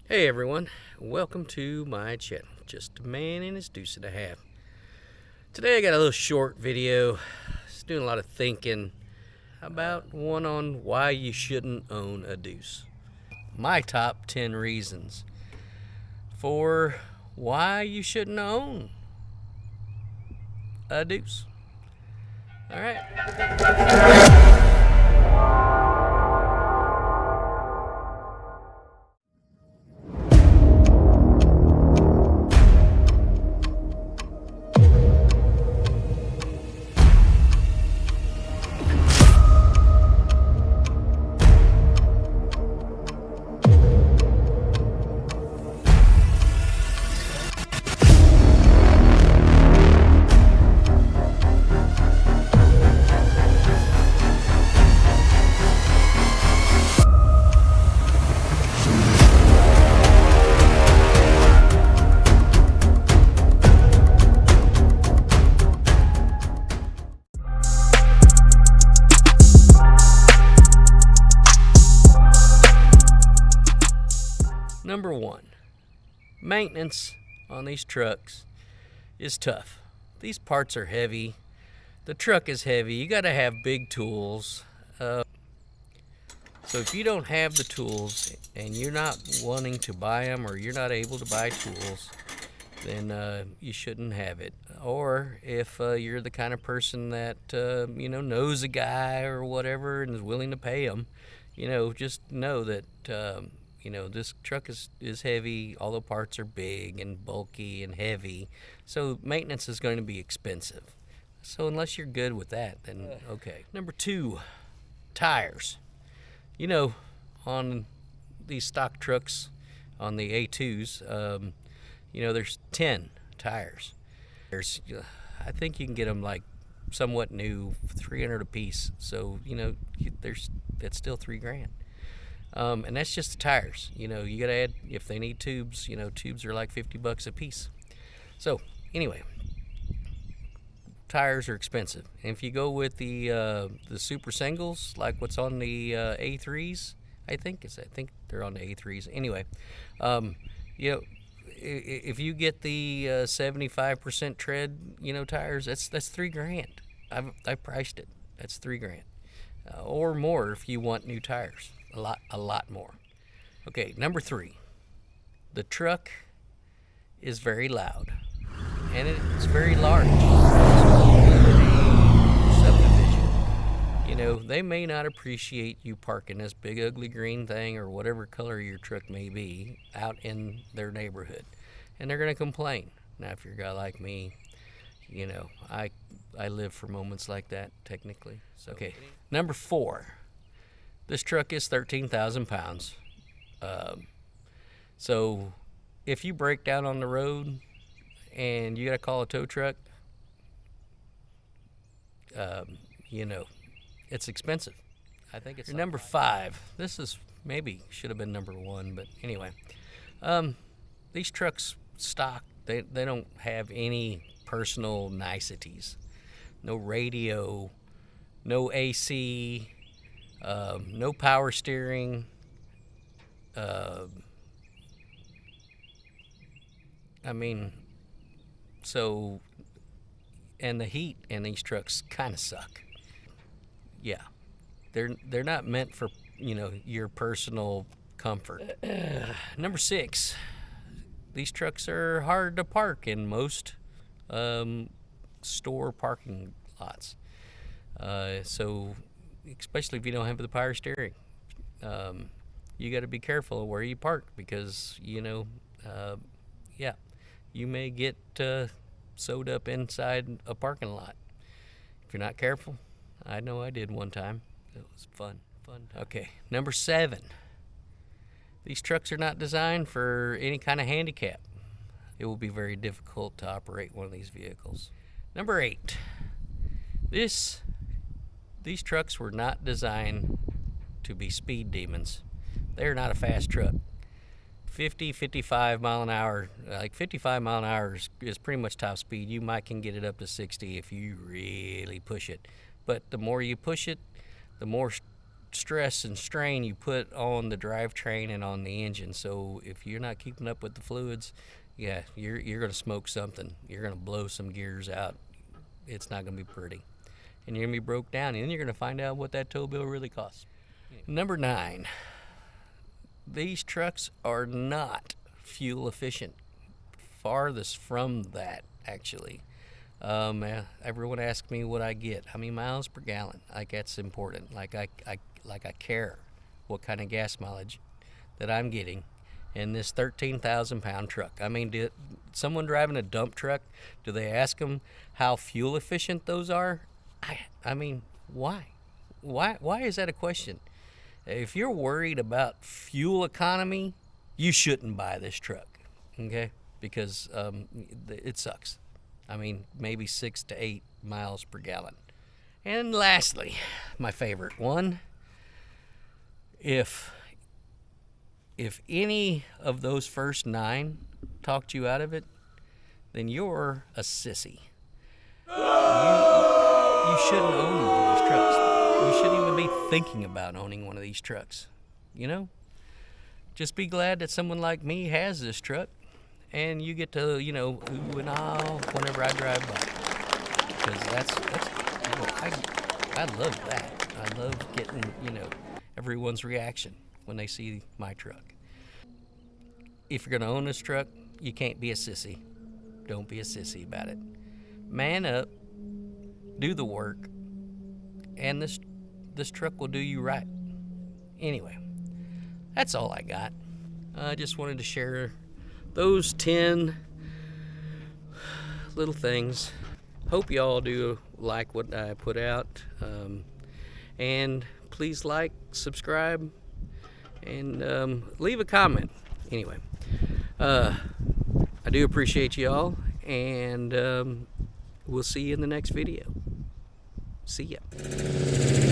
Hey everyone, welcome to my channel, Just a Man and His Deuce and a Half. Today I got a little short video, just doing a lot of thinking about one on why you shouldn't own a deuce. My top 10 reasons for why you shouldn't own a deuce. Alright. Number one, maintenance on these trucks is tough. These parts are heavy. The truck is heavy. You got to have big tools. So if you don't have the tools and you're not wanting to buy them or you're not able to buy tools, then you shouldn't have it. Or if you're the kind of person that knows a guy or whatever and is willing to pay him, just know that this truck is heavy. All the parts are big and bulky and heavy, so maintenance is going to be expensive. So unless you're good with that, then okay. Number two, tires. On these stock trucks, on the A2s, there's 10 tires. I think you can get them like somewhat new, 300 a piece. So that's still $3,000. And that's just the tires. You gotta add, if they need tubes, tubes are like $50 a piece. So anyway, tires are expensive. And if you go with the super singles, like what's on the A3s, I think they're on the A3s. Anyway, if you get the 75% tread, tires, that's $3,000. I priced it. That's $3,000, or more if you want new tires. A lot more. Okay, number three, the truck is very loud, and it's very large. Subdivision. They may not appreciate you parking this big ugly green thing or whatever color your truck may be out in their neighborhood, and they're gonna complain. Now, if you're a guy like me, I live for moments like that technically. So, okay, number four. This truck is 13,000 pounds. So if you break down on the road and you got to call a tow truck, it's expensive. I think it's number five. This is maybe should have been number one, but anyway. These trucks stock, they don't have any personal niceties. No radio, no AC, no power steering. And the heat in these trucks kind of suck. Yeah, they're not meant for your personal comfort. Number six, these trucks are hard to park in most store parking lots. So especially if you don't have the power steering, you got to be careful of where you park because you may get sewed up inside a parking lot if you're not careful. I know I did one time. It was fun. Okay, number seven. These trucks are not designed for any kind of handicap. It will be very difficult to operate one of these vehicles. Number eight. These trucks were not designed to be speed demons. They're not a fast truck. 55 mile an hour, like 55 mile an hour is pretty much top speed. You might can get it up to 60 if you really push it. But the more you push it, the more stress and strain you put on the drivetrain and on the engine. So if you're not keeping up with the fluids, yeah, you're going to smoke something. You're going to blow some gears out. It's not going to be pretty. And you're going to be broke down, and then you're going to find out what that tow bill really costs. Number 9, these trucks are not fuel efficient. Farthest from that, actually. Everyone asks me what I get, how many miles per gallon. Like, that's important. Like I care what kind of gas mileage that I'm getting in this 13,000 pound truck. I mean, did someone driving a dump truck, do they ask them how fuel efficient those are? I mean, why? Why is that a question? If you're worried about fuel economy, you shouldn't buy this truck, okay? Because it sucks. I mean, maybe 6 to 8 miles per gallon. And lastly, my favorite one, if any of those first 9 talked you out of it, then you're a sissy. You shouldn't own one of these trucks. You shouldn't even be thinking about owning one of these trucks. You know? Just be glad that someone like me has this truck, and you get to, ooh and ah whenever I drive by. Because I love that. I love getting, everyone's reaction when they see my truck. If you're going to own this truck, you can't be a sissy. Don't be a sissy about it. Man up, do the work, and this truck will do you right. Anyway, that's all I got. I just wanted to share those 10 little things. Hope y'all do like what I put out. And please like, subscribe, and leave a comment. Anyway, I do appreciate y'all, and we'll see you in the next video. See ya.